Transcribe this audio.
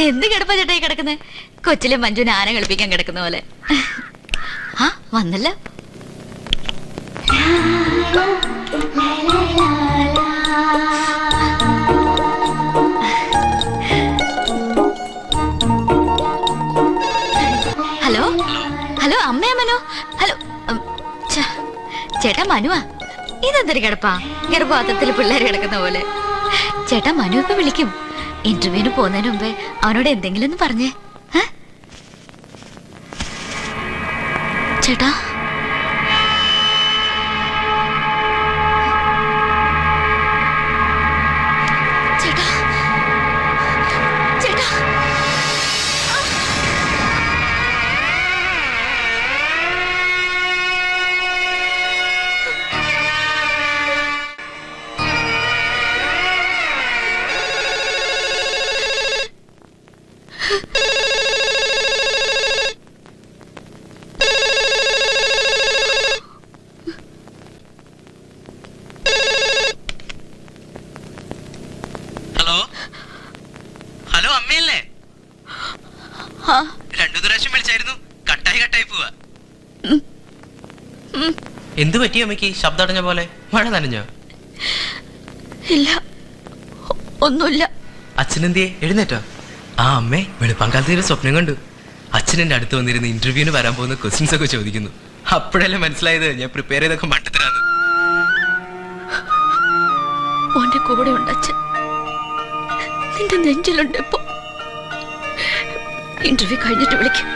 എന്ത് കിടപ്പാ ചേട്ടായി കിടക്കുന്നത്? കൊച്ചിലെ മഞ്ജുവിനെ ആന കളിപ്പിക്കാൻ കിടക്കുന്ന പോലെ. ആ വന്നല്ലോ. ഹലോ ഹലോ, അമ്മയാ മനു? ഹലോ ചേട്ടാ, മനുവാ. ഇതെന്തൊരു കിടപ്പാ, ഗർഭപാത്രത്തിൽ പിള്ളേർ കിടക്കുന്ന പോലെ. ചേട്ടാ, മനു ഇപ്പൊ വിളിക്കും. ഇന്റർവ്യൂവിന് പോകുന്നതിന് മുമ്പേ അവനോട് എന്തെങ്കിലും ഒന്ന് പറഞ്ഞേ. ചേട്ടാ, ചേട്ടാ, ചേട്ടാ. ഹലോ, അമ്മയല്ലേ? രണ്ടു പ്രാവശ്യം വിളിച്ചായിരുന്നു, കട്ടായി പോവാ. എന്തു പറ്റി അമ്മയ്ക്ക്? ശബ്ദം അടഞ്ഞ പോലെ. മഴ നനഞ്ഞോ? ഇല്ല, ഒന്നുമില്ല. അച്ഛനെന്തിയെ? എഴുന്നേറ്റോ? ആ അമ്മേ, വെളുപ്പാങ്കാലത്ത് ഒരു സ്വപ്നം കണ്ടു. അച്ഛൻ എന്റെ അടുത്ത് വന്നിരുന്ന് ഇന്റർവ്യൂവിന് വരാൻ പോകുന്ന ക്വസ്റ്റ്യൻസ് ഒക്കെ ചോദിക്കുന്നു. അപ്പോഴല്ലേ മനസ്സിലായത് ഞാൻ പ്രിപ്പയർ ചെയ്തൊക്കെ മട്ടത്തിലാണ്. ഓന്റെ കൂടെ ഉണ്ട് അച്ഛൻ, നിന്റെ നെഞ്ചിലുണ്ട്. ഇപ്പൊ ഇന്റർവ്യൂ കഴിഞ്ഞിട്ട് വിളിക്കും.